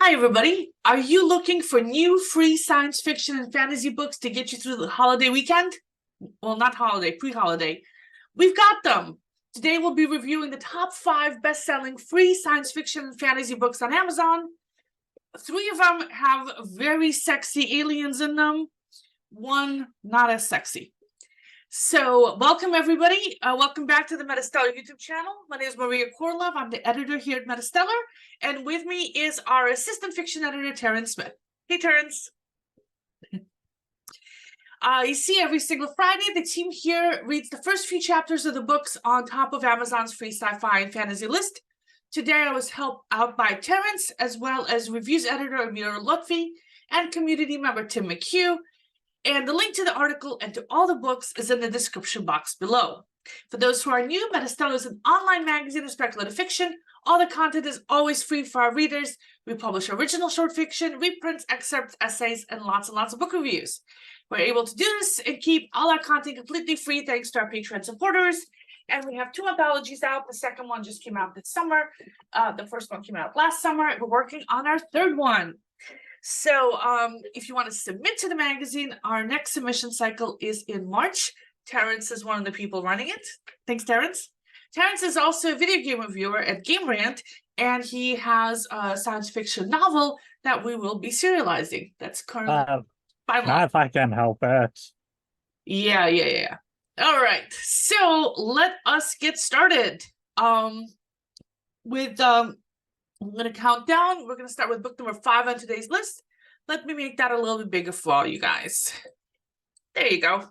Hi, everybody. Are you looking for new free science fiction and fantasy books to get you through the holiday weekend? Well, not holiday, pre-holiday. We've got them. Today, we'll be reviewing the top 5 best-selling free science fiction and fantasy books on Amazon. 3 of them have very sexy aliens in them. 1, not as sexy. So, welcome, everybody. Welcome back to the MetaStellar YouTube channel. My name is Maria KOROLOV. I'm the editor here at MetaStellar. And with me is our assistant fiction editor, TERRENCE Smith. Hey, TERRENCE. You see, every single Friday, the team here reads the first few chapters of the books on top of Amazon's free sci-fi and fantasy list. Today, I was helped out by TERRENCE, as well as reviews editor Amir Lutfi and community member Tim McHugh. And the link to the article and to all the books is in the description box below. For those who are new, MetaStellar is an online magazine of speculative fiction. All the content is always free for our readers. We publish original short fiction, reprints, excerpts, essays, and lots of book reviews. We're able to do this and keep all our content completely free thanks to our Patreon supporters. And we have 2 anthologies out. The second one just came out this summer. The first one came out last summer. We're working on our 3rd one. So if you want to submit to the magazine, our next submission cycle is in March. TERRENCE is one of the people running it. Thanks, TERRENCE. TERRENCE is also a video game reviewer at Game Rant, and he has a science fiction novel that we will be serializing. That's currently not if I can help it. Yeah. All right, so let us get started. I'm going to count down. We're going to start with book number 5 on today's list. Let me make that a little bit bigger for all you guys. There you go.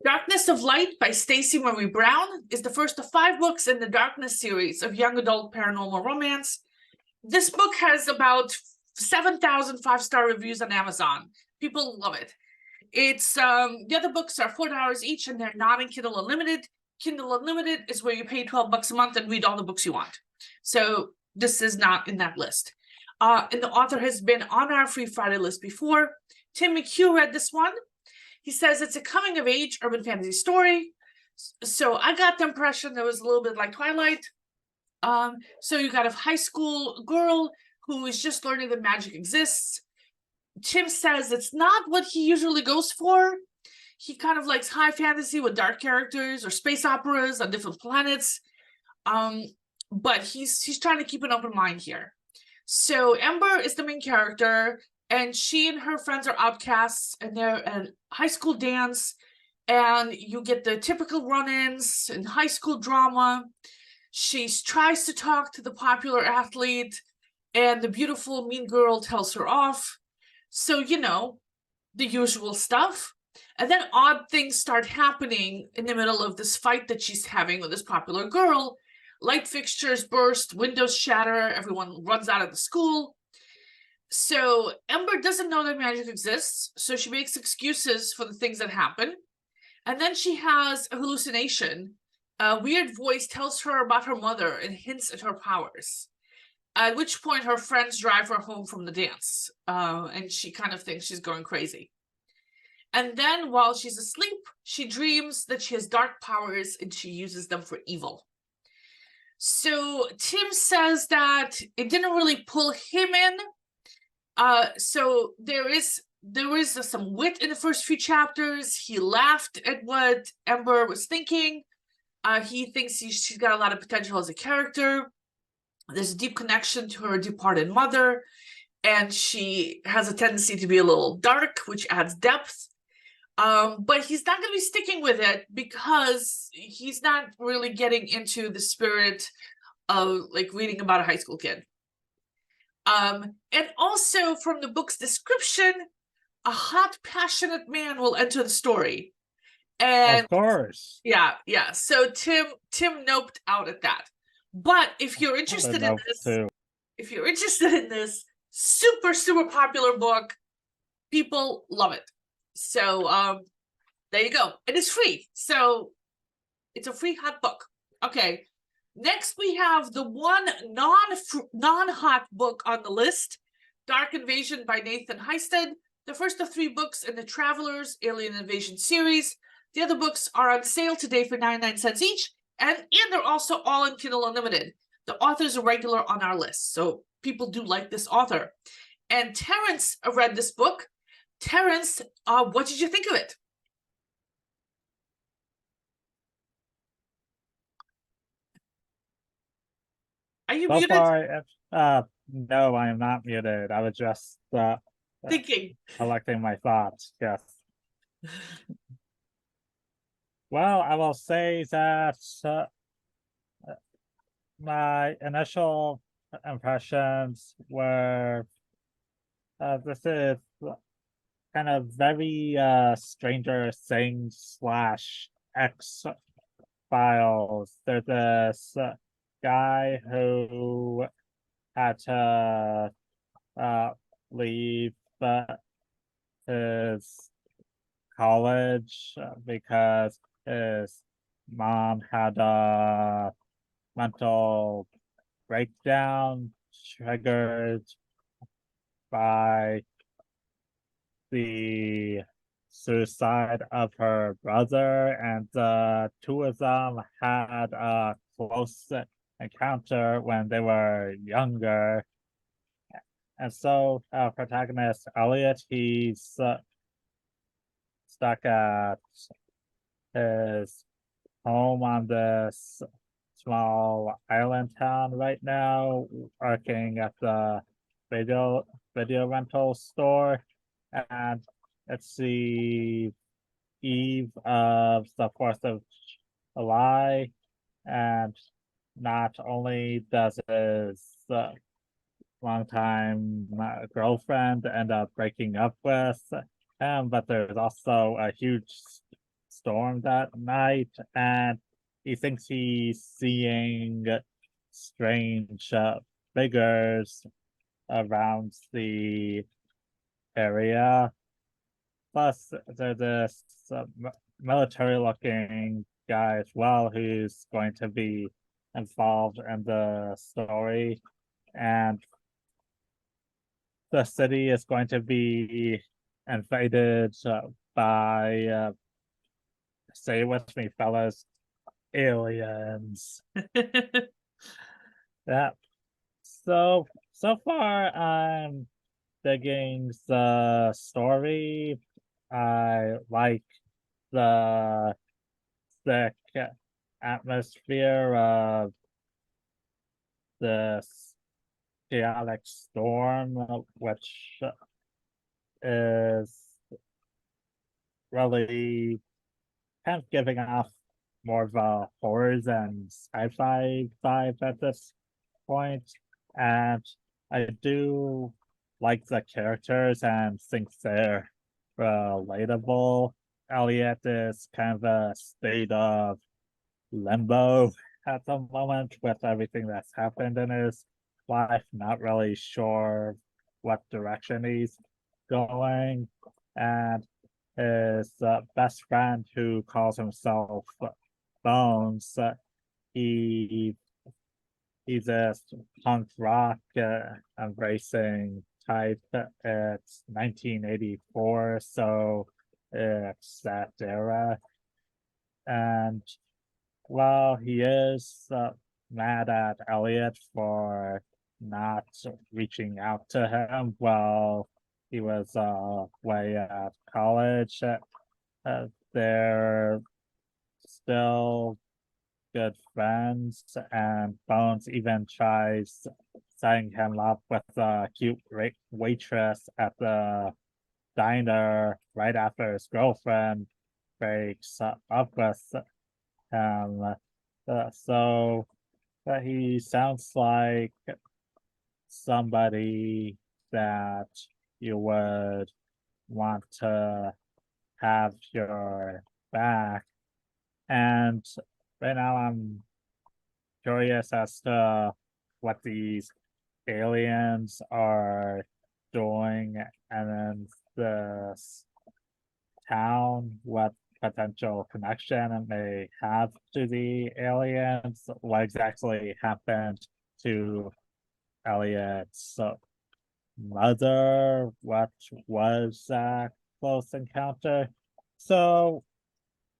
Darkness of Light by Stacey Marie Brown is the first of 5 books in the Darkness series of young adult paranormal romance. This book has about 7,000 5-star reviews on Amazon. People love it. It's the other books are $4 each, and they're not in Kindle Unlimited. Kindle Unlimited is where you pay $12 a month and read all the books you want. So this is not in that list. And the author has been on our Free Friday list before. Tim McHugh read this one. He says it's a coming-of-age urban fantasy story. So I got the impression that it was a little bit like Twilight. So you got a high school girl who is just learning that magic exists. Tim says it's not what he usually goes for. He kind of likes high fantasy with dark characters or space operas on different planets. But he's trying to keep an open mind here. So Ember is the main character, and she and her friends are outcasts, and they're at high school dance, and you get the typical run-ins and high school drama. She tries to talk to the popular athlete, and the beautiful mean girl tells her off. So, you know, the usual stuff. And then odd things start happening in the middle of this fight that she's having with this popular girl. Light fixtures burst, windows shatter, everyone runs out of the school. So Ember doesn't know that magic exists, so she makes excuses for the things that happen. And then she has a hallucination. A weird voice tells her about her mother and hints at her powers. At which point her friends drive her home from the dance, and she kind of thinks she's going crazy. And then while she's asleep, she dreams that she has dark powers and she uses them for evil. So Tim says that it didn't really pull him in. So there is some wit in the first few chapters. He laughed at what Ember was thinking. He thinks she's got a lot of potential as a character. There's a deep connection to her departed mother, and she has a tendency to be a little dark, which adds depth. But he's not going to be sticking with it because he's not really getting into the spirit of like reading about a high school kid. And also from the book's description, a hot, passionate man will enter the story. And of course. Yeah. So Tim noped out at that. But if you're interested in this, super popular book, people love it. So there you go. It is free. So it's a free hot book. Okay. Next we have the one non-hot book on the list, Dark Invasion by Nathan Hystad. The first of 3 books in the Travelers Alien Invasion series. The other books are on sale today for 99 cents each, and they're also all in Kindle Unlimited. The author's a regular on our list, so people do like this author. And Terrence read this book. Terrence, what did you think of it? Are you So muted? far, no, I am not muted. I was just Thinking. collecting my thoughts. Yes. Well, I will say that my initial impressions were this is kind of very Stranger Things / X Files. There's this guy who had to leave his college because his mom had a mental breakdown triggered by the suicide of her brother, and the two of them had a close encounter when they were younger. And so protagonist Elliot, he's stuck at his home on this small island town right now, working at the video rental store, and it's the eve of the 4th of July, and not only does his longtime girlfriend end up breaking up with him, but there's also a huge storm that night, and he thinks he's seeing strange figures around the area. Plus, there's this military-looking guy as well who's going to be involved in the story, and the city is going to be invaded by say it with me, fellas, aliens. Yeah. So far I'm digging the story. I like the thick atmosphere of this chaotic storm, which is really kind of giving off more of a horror than sci-fi vibe at this point. And I do like the characters and think they're relatable. Elliot is kind of a state of limbo at the moment with everything that's happened in his life, not really sure what direction he's going. And his best friend, who calls himself Bones, he's this punk rock embracing type. It's 1984, so it's that era. And while he is mad at Elliot for not reaching out to him while he was away at college, they're still good friends, and Bones even tries setting him up with a cute waitress at the diner right after his girlfriend breaks up with him. So he sounds like somebody that you would want to have your back. And right now I'm curious as to what these aliens are doing, and then this town, what potential connection it may have to the aliens, what exactly happened to Elliot's mother, what was that close encounter. So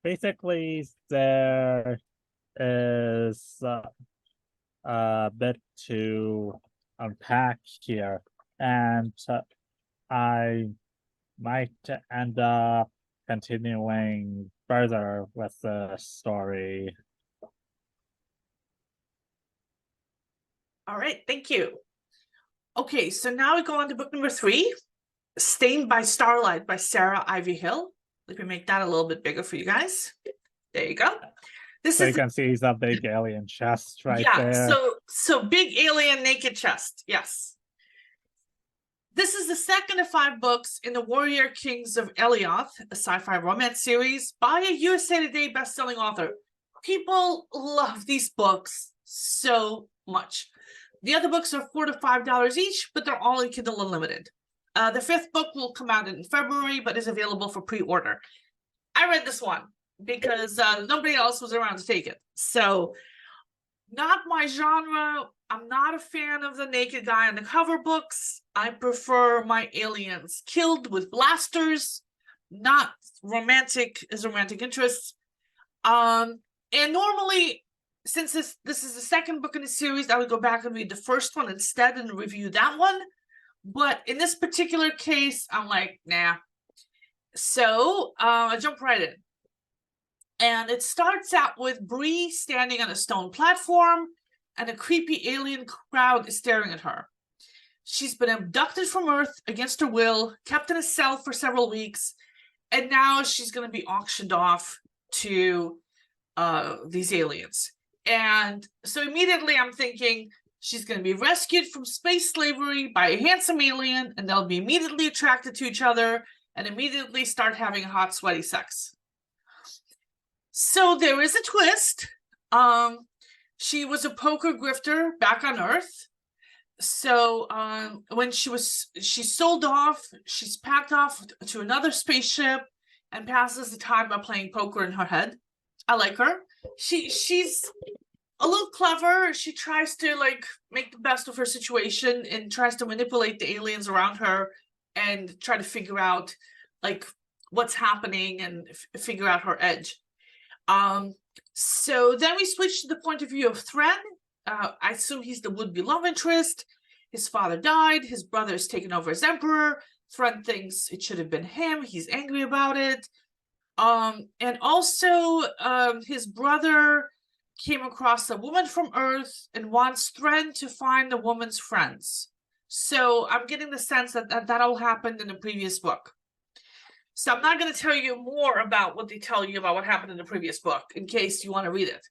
basically there is a bit to unpack here, and I might end up continuing further with the story. All right, thank you. Okay, so now we go on to book number 3, Stained by Starlight by Sara Ivy Hill. Let me make that a little bit bigger for you guys. There you go. This So is you can see the big alien chest right yeah, there. so big alien naked chest. Yes. This is the second of 5 books in the Warrior Kings of Elioth, a sci-fi romance series by a USA Today bestselling author. People love these books so much. The other books are $4 to $5 each, but they're all in Kindle Unlimited. The 5th book will come out in February, but is available for pre-order. I read this one because nobody else was around to take it. So, not my genre. I'm not a fan of the naked guy on the cover books. I prefer my aliens killed with blasters, not romantic as romantic interests. And normally, since this is the second book in the series, I would go back and read the first one instead and review that one. But in this particular case, I'm like, nah. So I jump right in. And it starts out with Bree standing on a stone platform, and a creepy alien crowd is staring at her. She's been abducted from Earth against her will, kept in a cell for several weeks, and now she's going to be auctioned off to these aliens. And so immediately I'm thinking she's going to be rescued from space slavery by a handsome alien, and they'll be immediately attracted to each other and immediately start having hot, sweaty sex. So there is a twist. She was a poker grifter back on Earth. So when she's sold off, she's packed off to another spaceship and passes the time by playing poker in her head. I like her. She's a little clever. She tries to like make the best of her situation and tries to manipulate the aliens around her and try to figure out like what's happening and figure out her edge. So then we switch to the point of view of Thren. I assume he's the would-be love interest. His father died. His brother is taken over as emperor. Thren thinks it should have been him. He's angry about it. And also his brother came across a woman from Earth and wants Thren to find the woman's friends. So I'm getting the sense that that all happened in the previous book. So I'm not going to tell you more about what they tell you about what happened in the previous book, in case you want to read it.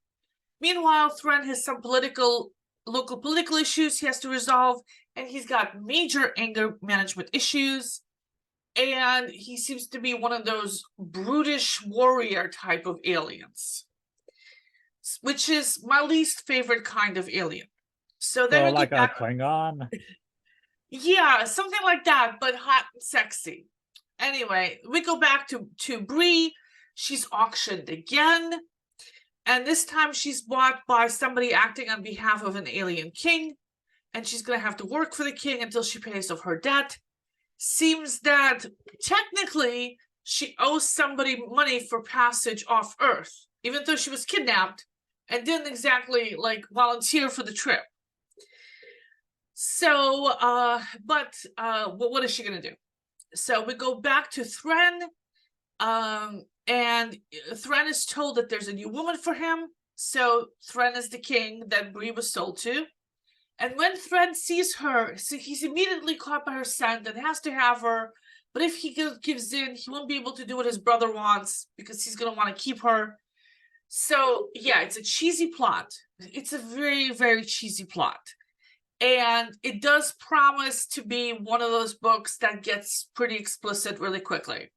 Meanwhile, Thren has some local political issues he has to resolve, and he's got major anger management issues, and he seems to be one of those brutish warrior type of aliens, which is my least favorite kind of alien. So then we like get back... a Klingon? Yeah, something like that, but hot and sexy. Anyway, we go back to Bree. She's auctioned again. And this time she's bought by somebody acting on behalf of an alien king. And she's going to have to work for the king until she pays off her debt. Seems that technically she owes somebody money for passage off Earth, even though she was kidnapped and didn't exactly like volunteer for the trip. So, but what is she going to do? So we go back to Thren, and Thren is told that there's a new woman for him. So Thren is the king that Bree was sold to. And when Thren sees her, so he's immediately caught by her scent and has to have her. But if he gives in, he won't be able to do what his brother wants because he's going to want to keep her. So yeah, it's a cheesy plot. It's a very, very cheesy plot. And it does promise to be one of those books that gets pretty explicit really quickly.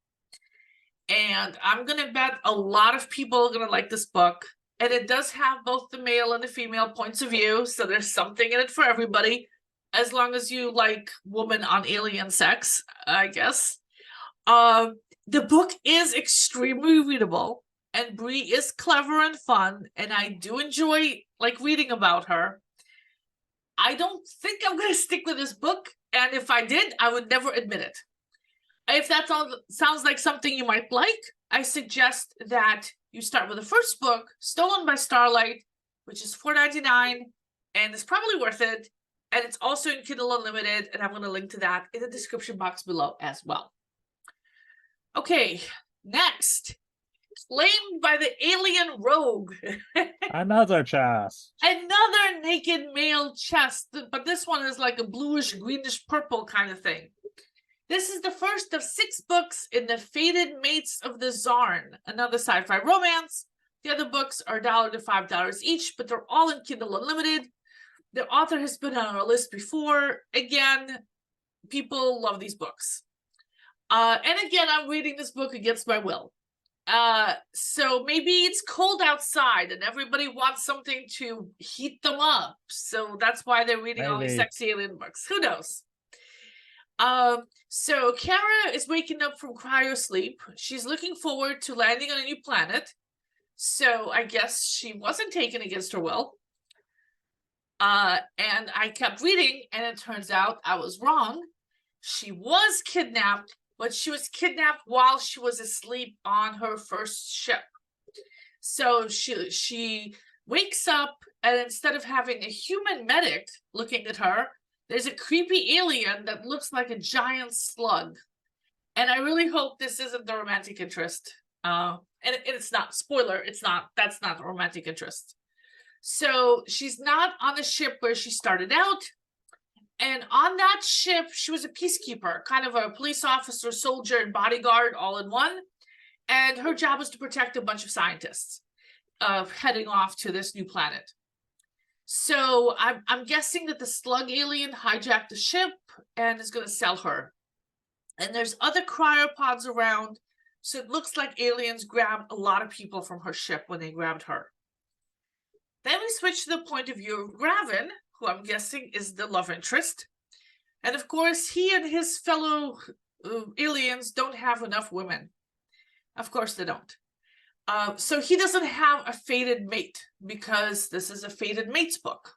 And I'm going to bet a lot of people are going to like this book. And it does have both the male and the female points of view. So there's something in it for everybody, as long as you like woman on alien sex, I guess. The book is extremely readable. And Bree is clever and fun. And I do enjoy like reading about her. I don't think I'm going to stick with this book, and if I did, I would never admit it. If that sounds like something you might like, I suggest that you start with the first book, Stolen by Starlight, which is $4.99, and it's probably worth it. and it's also in Kindle Unlimited, and I'm going to link to that in the description box below as well. Okay, next, claimed by the alien rogue. Another chest. Another naked male chest, but this one is like a bluish, greenish, purple kind of thing. This is the first of 6 books in the Fated Mates of the Zarn, another sci-fi romance. The other books are $1 to $5 each, but they're all in Kindle Unlimited. The author has been on our list before. Again, people love these books. And again, I'm reading this book against my will. So maybe it's cold outside and everybody wants something to heat them up. So that's why they're reading all these sexy alien books. Who knows? So Kara is waking up from cryo sleep. She's looking forward to landing on a new planet. So I guess she wasn't taken against her will. And I kept reading, and it turns out I was wrong. She was kidnapped, but she was kidnapped while she was asleep on her first ship. So she wakes up, and instead of having a human medic looking at her, there's a creepy alien that looks like a giant slug. And I really hope this isn't the romantic interest. And it's not. Spoiler, it's not. That's not the romantic interest. So she's not on the ship where she started out. And on that ship, she was a peacekeeper, kind of a police officer, soldier, and bodyguard all in one. And her job was to protect a bunch of scientists heading off to this new planet. So I'm guessing that the slug alien hijacked the ship and is going to sell her. And there's other cryopods around. So it looks like aliens grabbed a lot of people from her ship when they grabbed her. Then we switch to the point of view of Gravin, who I'm guessing is the love interest. And of course, he and his fellow aliens don't have enough women. Of course they don't. So he doesn't have a fated mate because this is a fated mates book.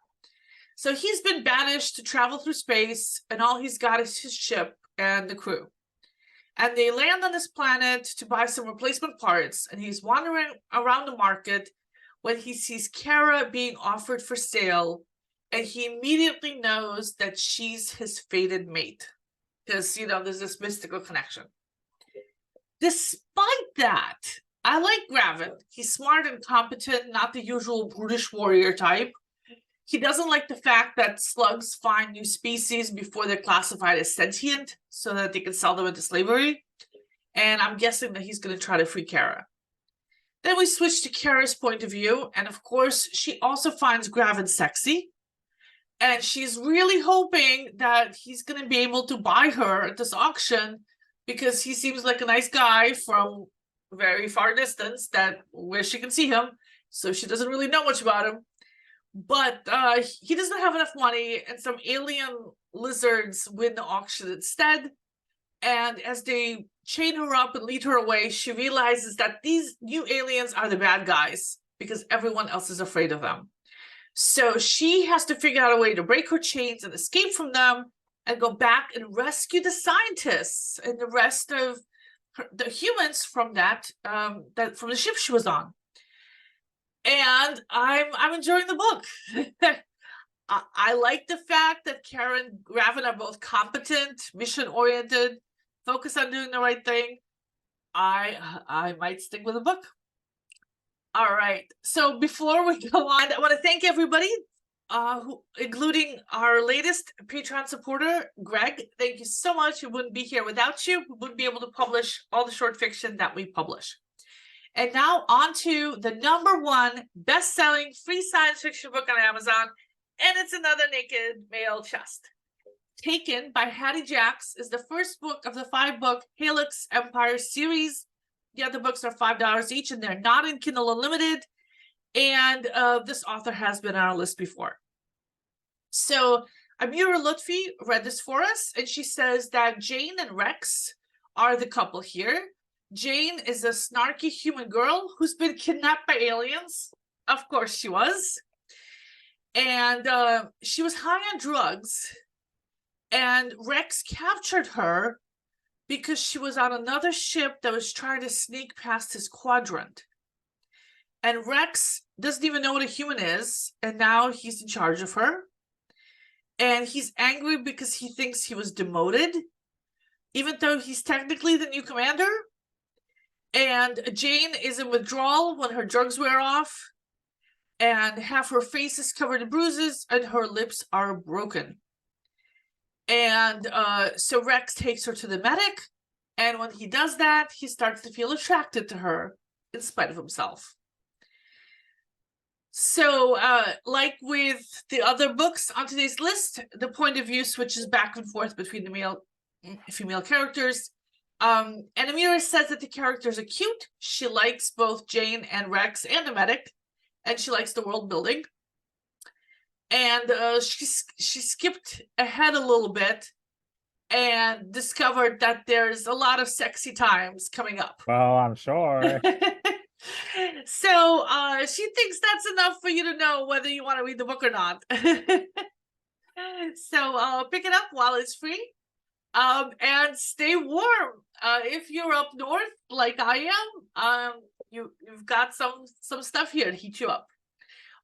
So he's been banished to travel through space, and all he's got is his ship and the crew. And they land on this planet to buy some replacement parts, and he's wandering around the market when he sees Kara being offered for sale, and he immediately knows that she's his fated mate because, you know, there's this mystical connection. Despite that, I like Gravin. He's smart and competent, not the usual brutish warrior type. He doesn't like the fact that slugs find new species before they're classified as sentient so that they can sell them into slavery. And I'm guessing that he's going to try to free Kara. Then we switch to Kara's point of view, and of course, she also finds Gravin sexy, and she's really hoping that he's going to be able to buy her at this auction because he seems like a nice guy from a very far distance where she can see him, so she doesn't really know much about him. But he doesn't have enough money, and some alien lizards win the auction instead. And as they chain her up and lead her away, she realizes that these new aliens are the bad guys because everyone else is afraid of them. So she has to figure out a way to break her chains and escape from them and go back and rescue the scientists and the rest of the humans from from the ship she was on. And I'm enjoying the book. I like the fact that Kara and Gravin are both competent, mission-oriented, focus on doing the right thing. I might stick with the book. All right. So before we go on, I want to thank everybody, including our latest Patreon supporter, Greg. Thank you so much. We wouldn't be here without you. We wouldn't be able to publish all the short fiction that we publish. And now on to the #1 best-selling free science fiction book on Amazon, and it's another naked male chest. Taken by Hattie Jacks is the first book of the 5-book Helix Empire series. The other books are $5 each, and they're not in Kindle Unlimited. And this author has been on our list before. So Amira Lutfi read this for us, and she says that Jane and Rex are the couple here. Jane is a snarky human girl who's been kidnapped by aliens. Of course she was. And she was high on drugs. And Rex captured her because she was on another ship that was trying to sneak past his quadrant. And Rex doesn't even know what a human is, and now he's in charge of her. and he's angry because he thinks he was demoted, even though he's technically the new commander. And Jane is in withdrawal when her drugs wear off, and half her face is covered in bruises and her lips are broken. And so Rex takes her to the medic, and when he does that, he starts to feel attracted to her in spite of himself. So like with the other books on today's list, the point of view switches back and forth between the male and female characters. And Amira says that the characters are cute. She likes both Jane and Rex and the medic, and she likes the world building. And she skipped ahead a little bit and discovered that there's a lot of sexy times coming up. Well, I'm sure. So she thinks that's enough for you to know whether you want to read the book or not. So pick it up while it's free. And stay warm. If you're up north like I am, you've got some stuff here to heat you up.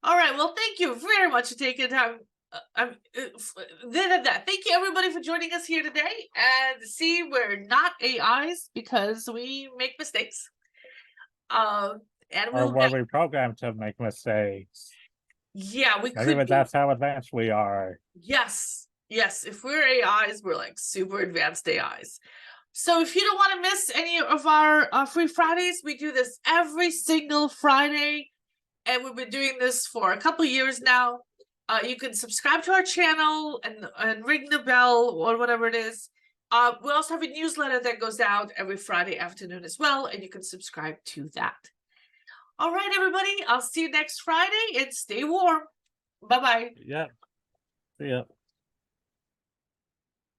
All right, well, thank you very much for taking time. Thank you everybody for joining us here today. And see, we're not AIs because we make mistakes. And Or were we programmed to make mistakes? Yeah, we Maybe could. that's how advanced we are. Yes. If we're AIs, we're like super advanced AIs. So if you don't want to miss any of our free Fridays, we do this every single Friday, and we've been doing this for a couple years now. You can subscribe to our channel and ring the bell or whatever it is. We also have a newsletter that goes out every Friday afternoon as well, and you can subscribe to that. All right, everybody, I'll see you next Friday, and stay warm. Bye-bye. Yeah. See ya.